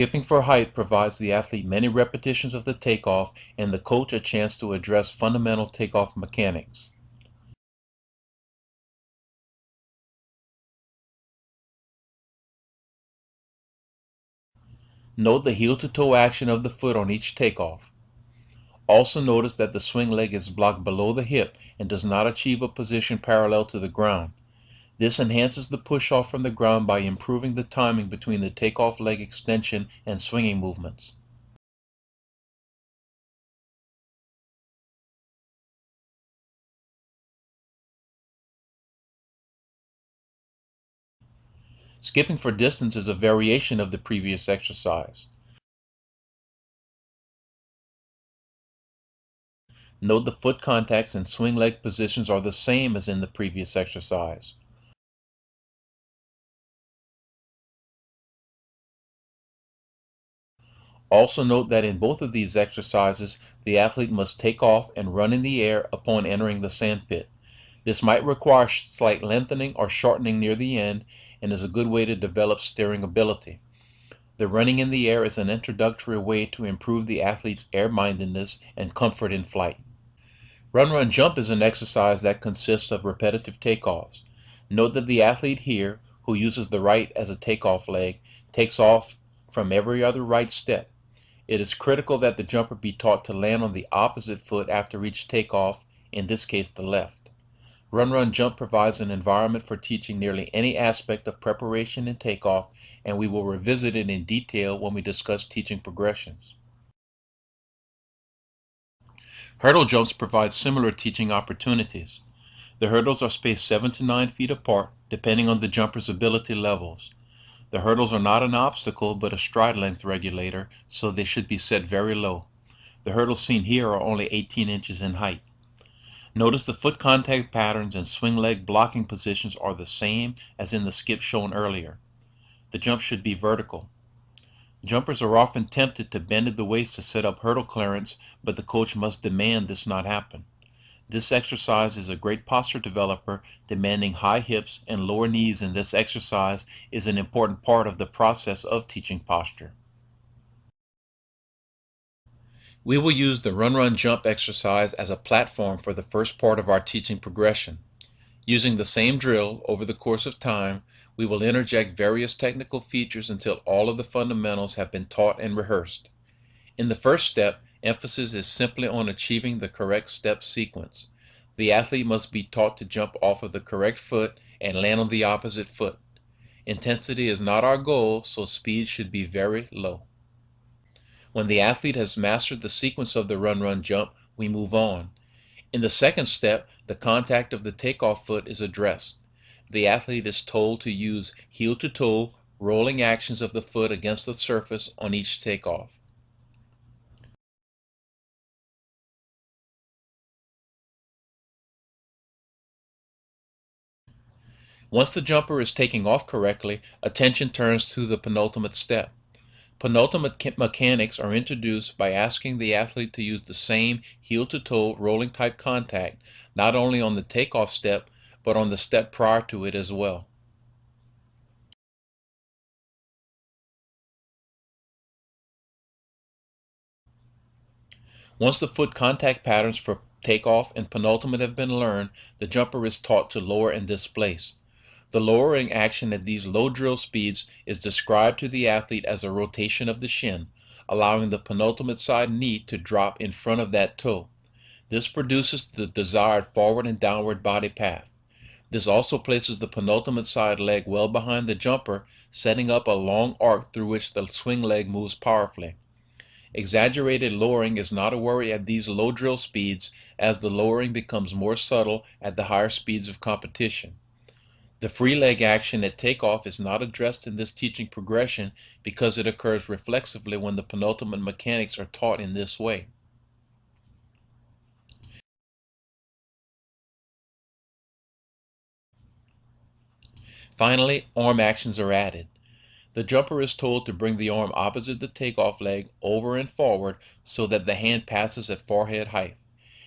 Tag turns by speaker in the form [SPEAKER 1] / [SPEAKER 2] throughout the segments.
[SPEAKER 1] Skipping for height provides the athlete many repetitions of the takeoff and the coach a chance to address fundamental takeoff mechanics. Note the heel-to-toe action of the foot on each takeoff. Also notice that the swing leg is blocked below the hip and does not achieve a position parallel to the ground. This enhances the push-off from the ground by improving the timing between the takeoff leg extension and swinging movements. Skipping for distance is a variation of the previous exercise. Note the foot contacts and swing leg positions are the same as in the previous exercise. Also note that in both of these exercises, the athlete must take off and run in the air upon entering the sandpit. This might require slight lengthening or shortening near the end and is a good way to develop steering ability. The running in the air is an introductory way to improve the athlete's air-mindedness and comfort in flight. Run-run-jump is an exercise that consists of repetitive takeoffs. Note that the athlete here, who uses the right as a takeoff leg, takes off from every other right step. It is critical that the jumper be taught to land on the opposite foot after each takeoff, in this case the left. Run-run-jump provides an environment for teaching nearly any aspect of preparation and takeoff, and we will revisit it in detail when we discuss teaching progressions. Hurdle jumps provide similar teaching opportunities. The hurdles are spaced 7 to 9 feet apart, depending on the jumper's ability levels. The hurdles are not an obstacle, but a stride length regulator, so they should be set very low. The hurdles seen here are only 18 inches in height. Notice the foot contact patterns and swing leg blocking positions are the same as in the skip shown earlier. The jump should be vertical. Jumpers are often tempted to bend at the waist to set up hurdle clearance, but the coach must demand this not happen. This exercise is a great posture developer, demanding high hips and lower knees in this exercise is an important part of the process of teaching posture. We will use the run-run-jump exercise as a platform for the first part of our teaching progression. Using the same drill over the course of time, we will interject various technical features until all of the fundamentals have been taught and rehearsed. In the first step, emphasis is simply on achieving the correct step sequence. The athlete must be taught to jump off of the correct foot and land on the opposite foot. Intensity is not our goal, so speed should be very low. When the athlete has mastered the sequence of the run-run-jump, we move on. In the second step, the contact of the takeoff foot is addressed. The athlete is told to use heel-to-toe rolling actions of the foot against the surface on each takeoff. Once the jumper is taking off correctly, attention turns to the penultimate step. Penultimate mechanics are introduced by asking the athlete to use the same heel-to-toe rolling type contact, not only on the takeoff step, but on the step prior to it as well. Once the foot contact patterns for takeoff and penultimate have been learned, the jumper is taught to lower and displace. The lowering action at these low drill speeds is described to the athlete as a rotation of the shin, allowing the penultimate side knee to drop in front of that toe. This produces the desired forward and downward body path. This also places the penultimate side leg well behind the jumper, setting up a long arc through which the swing leg moves powerfully. Exaggerated lowering is not a worry at these low drill speeds, as the lowering becomes more subtle at the higher speeds of competition. The free leg action at takeoff is not addressed in this teaching progression because it occurs reflexively when the penultimate mechanics are taught in this way. Finally, arm actions are added. The jumper is told to bring the arm opposite the takeoff leg over and forward so that the hand passes at forehead height.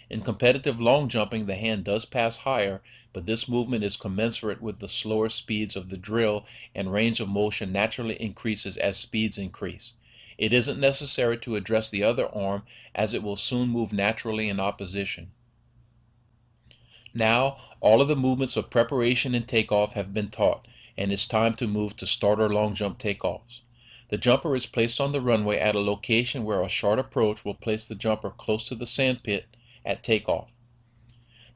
[SPEAKER 1] In competitive long jumping, the hand does pass higher, but this movement is commensurate with the slower speeds of the drill, and range of motion naturally increases as speeds increase. It isn't necessary to address the other arm as it will soon move naturally in opposition. Now, all of the movements of preparation and takeoff have been taught, and it's time to move to starter long jump takeoffs. The jumper is placed on the runway at a location where a short approach will place the jumper close to the sandpit at takeoff.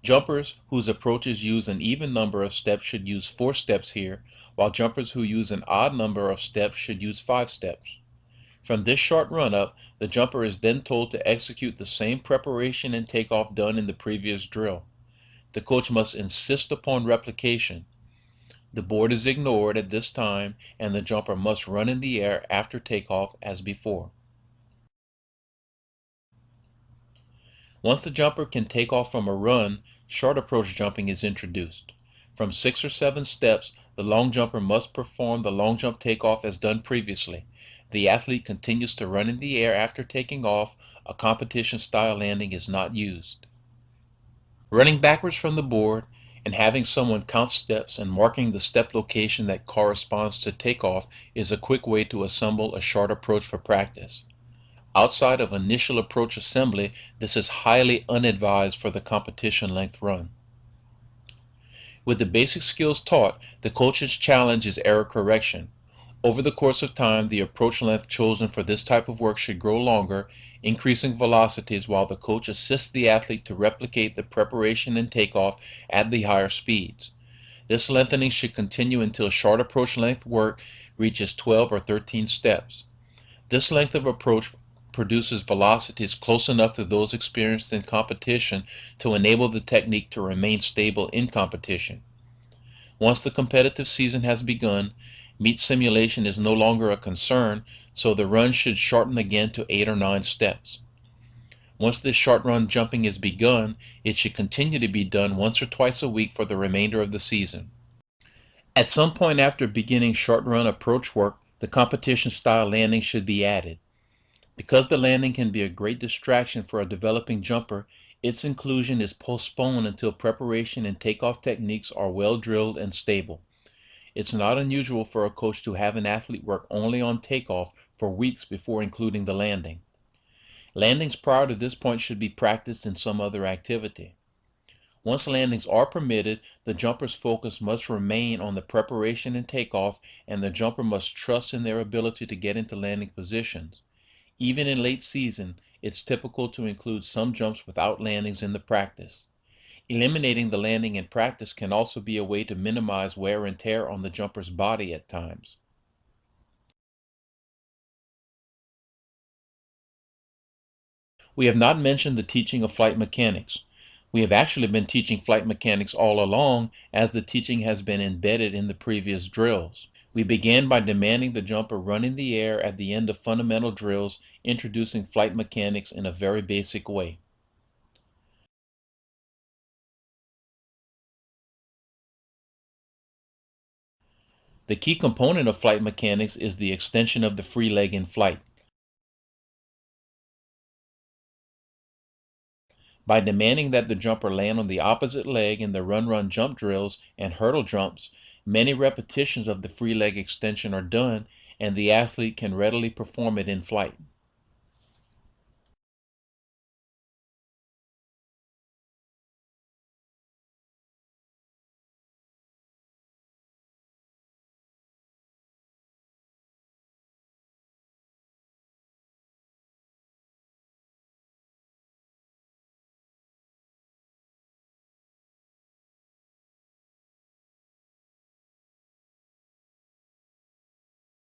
[SPEAKER 1] Jumpers whose approaches use an even number of steps should use 4 steps here, while jumpers who use an odd number of steps should use 5 steps. From this short run-up, the jumper is then told to execute the same preparation and takeoff done in the previous drill. The coach must insist upon replication. The board is ignored at this time, and the jumper must run in the air after takeoff as before. Once the jumper can take off from a run, short approach jumping is introduced. From 6 or 7 steps, the long jumper must perform the long jump takeoff as done previously. The athlete continues to run in the air after taking off. A competition style landing is not used. Running backwards from the board and having someone count steps and marking the step location that corresponds to takeoff is a quick way to assemble a short approach for practice. Outside of initial approach assembly, this is highly unadvised for the competition length run. With the basic skills taught, the coach's challenge is error correction. Over the course of time, the approach length chosen for this type of work should grow longer, increasing velocities while the coach assists the athlete to replicate the preparation and takeoff at the higher speeds. This lengthening should continue until short approach length work reaches 12 or 13 steps. This length of approach produces velocities close enough to those experienced in competition to enable the technique to remain stable in competition. Once the competitive season has begun, meet simulation is no longer a concern, so the run should shorten again to 8 or 9 steps. Once this short run jumping is begun, it should continue to be done once or twice a week for the remainder of the season. At some point after beginning short run approach work, the competition style landing should be added. Because the landing can be a great distraction for a developing jumper, its inclusion is postponed until preparation and takeoff techniques are well drilled and stable. It's not unusual for a coach to have an athlete work only on takeoff for weeks before including the landing. Landings prior to this point should be practiced in some other activity. Once landings are permitted, the jumper's focus must remain on the preparation and takeoff, and the jumper must trust in their ability to get into landing positions. Even in late season, it's typical to include some jumps without landings in the practice. Eliminating the landing in practice can also be a way to minimize wear and tear on the jumper's body at times. We have not mentioned the teaching of flight mechanics. We have actually been teaching flight mechanics all along, as the teaching has been embedded in the previous drills. We began by demanding the jumper run in the air at the end of fundamental drills, introducing flight mechanics in a very basic way. The key component of flight mechanics is the extension of the free leg in flight. By demanding that the jumper land on the opposite leg in the run-run-jump drills and hurdle jumps, many repetitions of the free leg extension are done, and the athlete can readily perform it in flight.